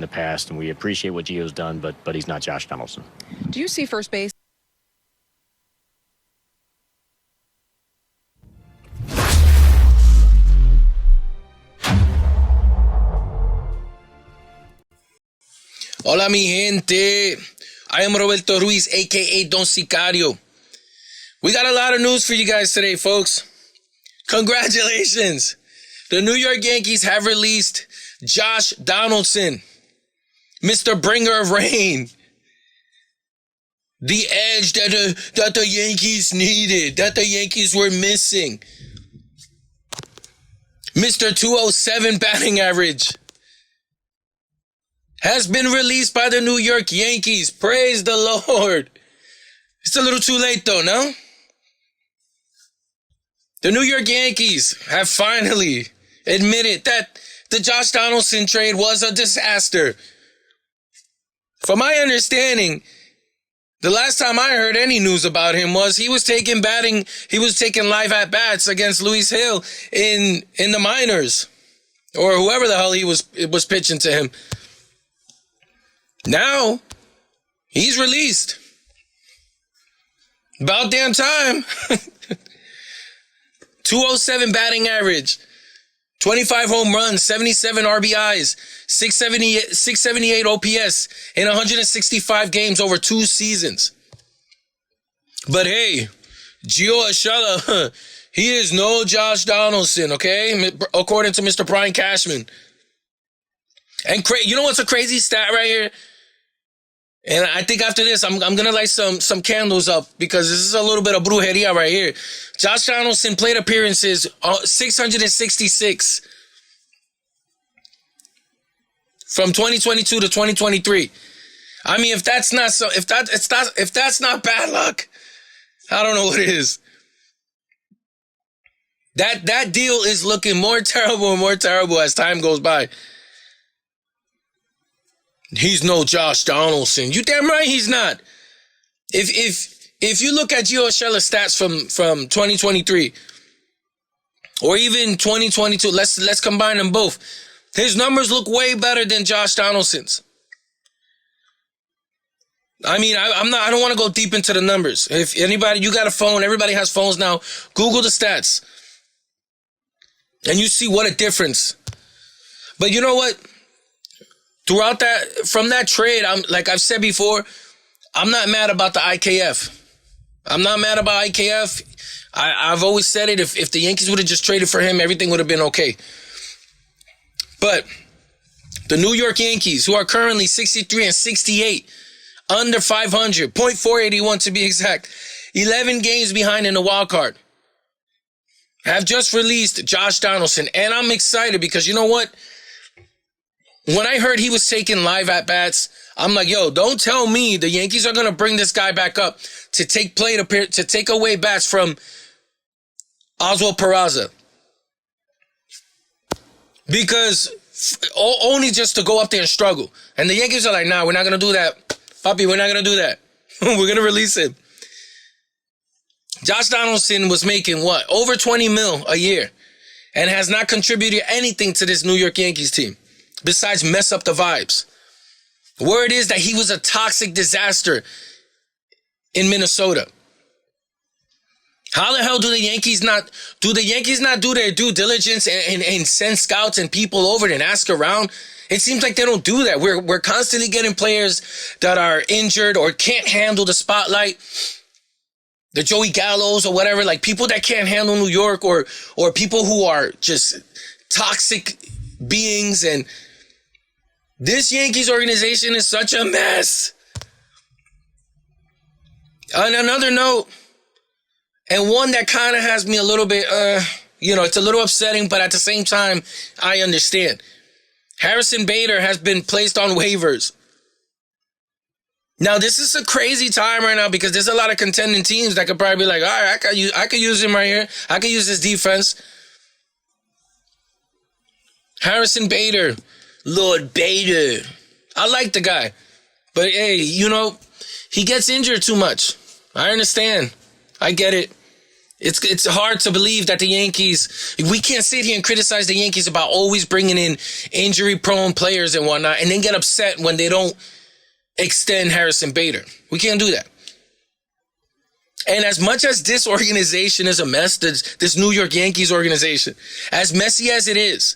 the past, and we appreciate what Gio's done, but he's not Josh Donaldson. Do you see first base? Hola, mi gente. I am Roberto Ruiz, a.k.a. Don Sicario. We got a lot of news for you guys today, folks. Congratulations. The New York Yankees have released Josh Donaldson, Mr. Bringer of Rain. The edge that the Yankees needed, that the Yankees were missing. Mr. 207 batting average has been released by the New York Yankees. Praise the Lord. It's a little too late though, no? The New York Yankees have finally admitted that the Josh Donaldson trade was a disaster. From my understanding, the last time I heard any news about him was he was taking live at-bats against Luis Hill in the minors, or whoever the hell he was pitching to him. Now, he's released. About damn time. 207 batting average, 25 home runs, 77 RBIs, 678 OPS in 165 games over 2 seasons. But hey, Gio Urshela, he is no Josh Donaldson, okay? According to Mr. Brian Cashman. And you know what's a crazy stat right here? And I think after this, I'm going to light some candles up because this is a little bit of brujeria right here. Josh Donaldson plate appearances 666 from 2022 to 2023. I mean, if that's not bad luck, I don't know what it is. That deal is looking more terrible and more terrible as time goes by. He's no Josh Donaldson. You damn right he's not. If you look at Gio Urshela's stats from 2023 or even 2022, let's combine them both. His numbers look way better than Josh Donaldson's. I mean, I don't want to go deep into the numbers. If anybody, you got a phone, everybody has phones now. Google the stats, and you see what a difference. But you know what? From that trade, like I've said before, I'm not mad about the IKF. I'm not mad about IKF. I've always said it. If the Yankees would have just traded for him, everything would have been okay. But the New York Yankees, who are currently 63 and 68, under 500, .481 to be exact, 11 games behind in the wild card, have just released Josh Donaldson. And I'm excited because you know what? When I heard he was taking live at-bats, I'm like, yo, don't tell me the Yankees are going to bring this guy back up to take away bats from Oswald Peraza. Because only just to go up there and struggle. And the Yankees are like, nah, we're not going to do that. Papi, we're not going to do that. We're going to release him. Josh Donaldson was making what? Over 20 mil a year. And has not contributed anything to this New York Yankees team besides mess up the vibes. Word is that he was a toxic disaster in Minnesota. How the hell do the Yankees not do their due diligence and send scouts and people over and ask around? It seems like they don't do that. We're constantly getting players that are injured or can't handle the spotlight. The Joey Gallos or whatever, like people that can't handle New York or people who are just toxic beings. And this Yankees organization is such a mess. On another note, and one that kind of has me a little bit, it's a little upsetting, but at the same time, I understand. Harrison Bader has been placed on waivers. Now, this is a crazy time right now because there's a lot of contending teams that could probably be like, all right, I could use him right here. I could use his defense. Harrison Bader, Lord Bader. I like the guy. But, hey, he gets injured too much. I understand. I get it. It's hard to believe that the Yankees, we can't sit here and criticize the Yankees about always bringing in injury-prone players and whatnot and then get upset when they don't extend Harrison Bader. We can't do that. And as much as this organization is a mess, this New York Yankees organization, as messy as it is,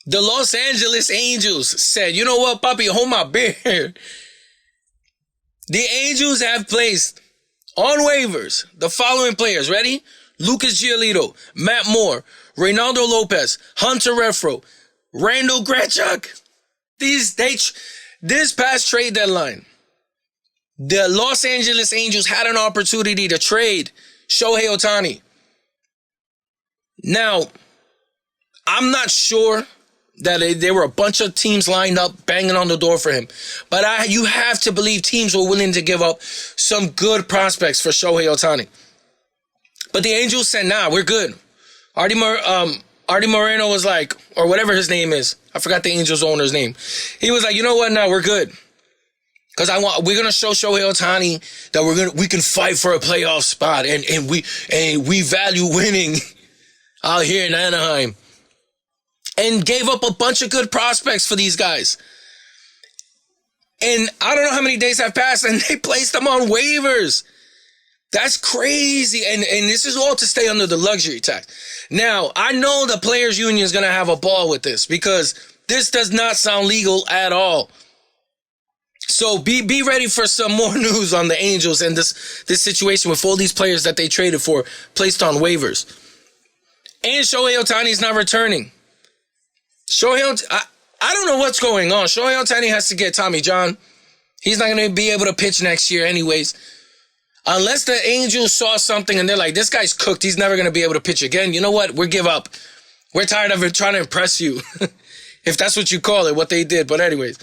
the Los Angeles Angels said, you know what, papi, hold my beer. The Angels have placed on waivers the following players. Ready? Lucas Giolito, Matt Moore, Reynaldo Lopez, Hunter Renfroe, Randall Grichuk. This past trade deadline, the Los Angeles Angels had an opportunity to trade Shohei Ohtani. Now, I'm not sure that there were a bunch of teams lined up banging on the door for him. But you have to believe teams were willing to give up some good prospects for Shohei Ohtani. But the Angels said, nah, we're good. Artie Moreno was like, or whatever his name is. I forgot the Angels owner's name. He was like, you know what? No, we're good. Because we're gonna show Shohei Ohtani that we can fight for a playoff spot and we value winning out here in Anaheim. And gave up a bunch of good prospects for these guys. And I don't know how many days have passed and they placed them on waivers. That's crazy. And this is all to stay under the luxury tax. Now, I know the players union is going to have a ball with this because this does not sound legal at all. So be ready for some more news on the Angels and this situation with all these players that they traded for placed on waivers. And Shohei Ohtani is not returning. I don't know what's going on. Shohei Ohtani has to get Tommy John. He's not going to be able to pitch next year anyways. Unless the Angels saw something and they're like, this guy's cooked. He's never going to be able to pitch again. You know what? We give up. We're tired of it trying to impress you. If that's what you call it, what they did. But anyways,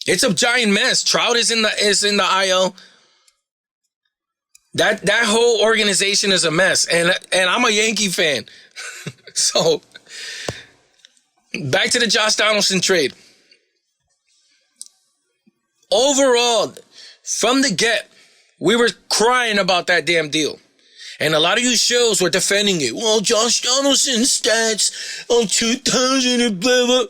it's a giant mess. Trout is in the IL. That whole organization is a mess. And I'm a Yankee fan. So back to the Josh Donaldson trade. Overall, from the get, we were crying about that damn deal. And a lot of you shows were defending it. Well, Josh Donaldson stats on 2000 and blah, blah.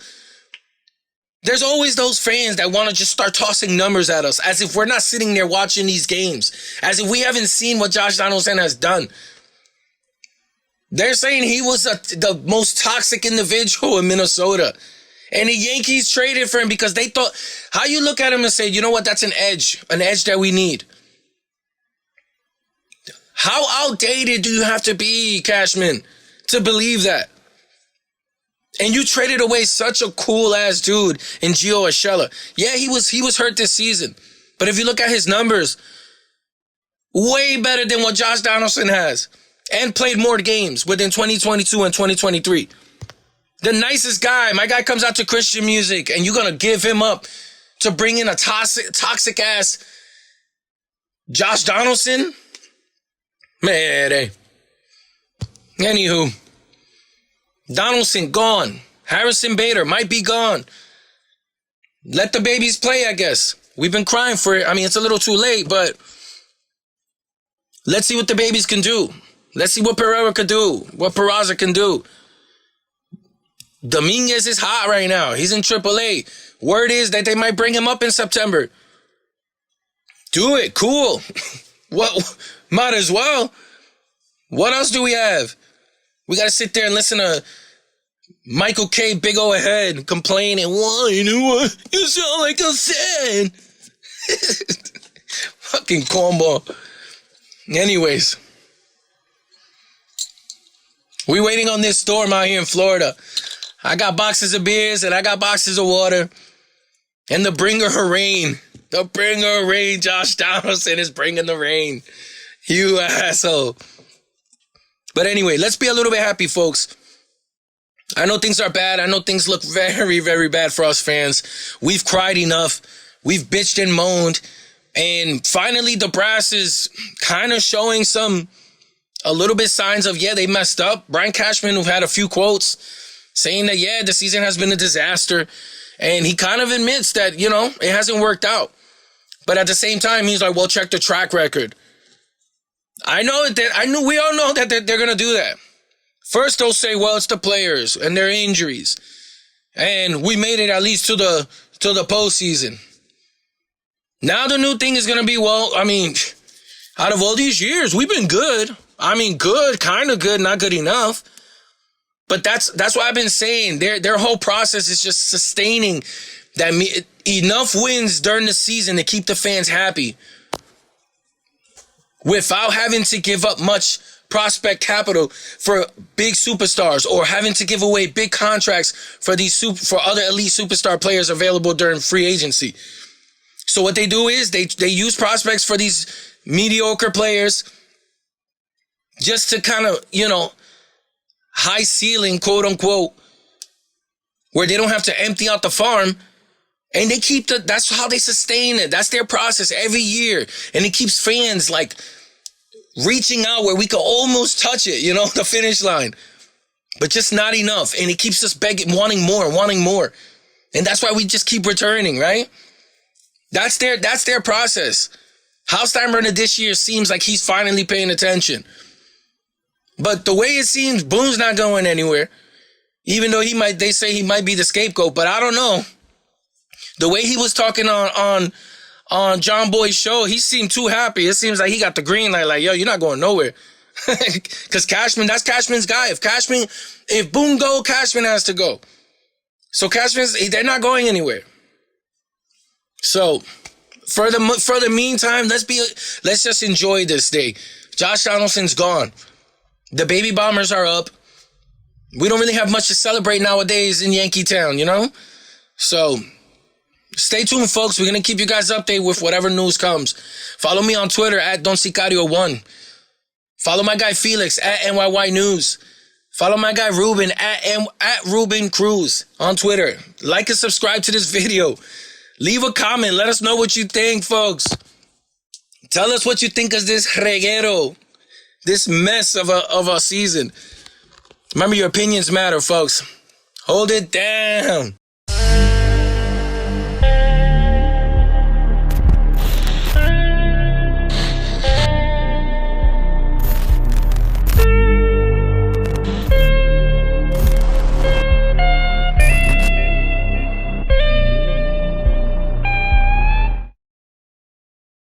There's always those fans that want to just start tossing numbers at us as if we're not sitting there watching these games. As if we haven't seen what Josh Donaldson has done. They're saying he was the most toxic individual in Minnesota. And the Yankees traded for him because they thought, how you look at him and say, you know what, that's an edge that we need. How outdated do you have to be, Cashman, to believe that? And you traded away such a cool-ass dude in Gio Urshela. Yeah, he was hurt this season. But if you look at his numbers, way better than what Josh Donaldson has. And played more games within 2022 and 2023. The nicest guy. My guy comes out to Christian music, and you're going to give him up to bring in a toxic-ass Josh Donaldson? Man, hey. Anywho, Donaldson gone. Harrison Bader might be gone. Let the babies play, I guess. We've been crying for it. I mean, it's a little too late, but let's see what the babies can do. Let's see what Pereira could do, what Peraza can do. Dominguez is hot right now. He's in AAA. Word is that they might bring him up in September. Do it. Cool. What? Might as well. What else do we have? We got to sit there and listen to Michael K. Big O ahead complaining. Well, you know what? You sound like a fan. Fucking cornball. Anyways. We waiting on this storm out here in Florida. I got boxes of beers and I got boxes of water. And the bringer of rain. The bringer of rain, Josh Donaldson is bringing the rain. You asshole. But anyway, let's be a little bit happy, folks. I know things are bad. I know things look very, very bad for us fans. We've cried enough. We've bitched and moaned. And finally, the brass is kind of showing a little bit signs of, yeah, they messed up. Brian Cashman, who had a few quotes saying that, yeah, the season has been a disaster. And he kind of admits that, you know, it hasn't worked out. But at the same time, he's like, well, check the track record. I know that we all know that they're gonna do that. First they'll say, well, it's the players and their injuries. And we made it at least to the postseason. Now the new thing is gonna be, well, I mean, out of all these years, we've been good. I mean, good, kind of good, not good enough. But that's what I've been saying. Their whole process is just sustaining that enough wins during the season to keep the fans happy without having to give up much prospect capital for big superstars or having to give away big contracts for for other elite superstar players available during free agency. So what they do is they use prospects for these mediocre players just to kind of, high ceiling, quote unquote, where they don't have to empty out the farm. And they keep that's how they sustain it. That's their process every year. And it keeps fans like reaching out where we could almost touch it, the finish line, but just not enough. And it keeps us begging, wanting more. And that's why we just keep returning, right? That's their process. Hausteinbrenner this year seems like he's finally paying attention. But the way it seems, Boone's not going anywhere. Even though they say he might be the scapegoat, but I don't know. The way he was talking on John Boy's show, he seemed too happy. It seems like he got the green light, like, yo, you're not going nowhere. Because that's Cashman's guy. If Boone go, Cashman has to go. So they're not going anywhere. So for the meantime, let's just enjoy this day. Josh Donaldson's gone. The baby bombers are up. We don't really have much to celebrate nowadays in Yankee Town, So stay tuned, folks. We're going to keep you guys updated with whatever news comes. Follow me on Twitter at DonSicario1. Follow my guy Felix at NYYNEWS. Follow my guy Ruben at Ruben Cruz on Twitter. Like and subscribe to this video. Leave a comment. Let us know what you think, folks. Tell us what you think of this reguero, this mess of a season. Remember, your opinions matter, folks. Hold it down.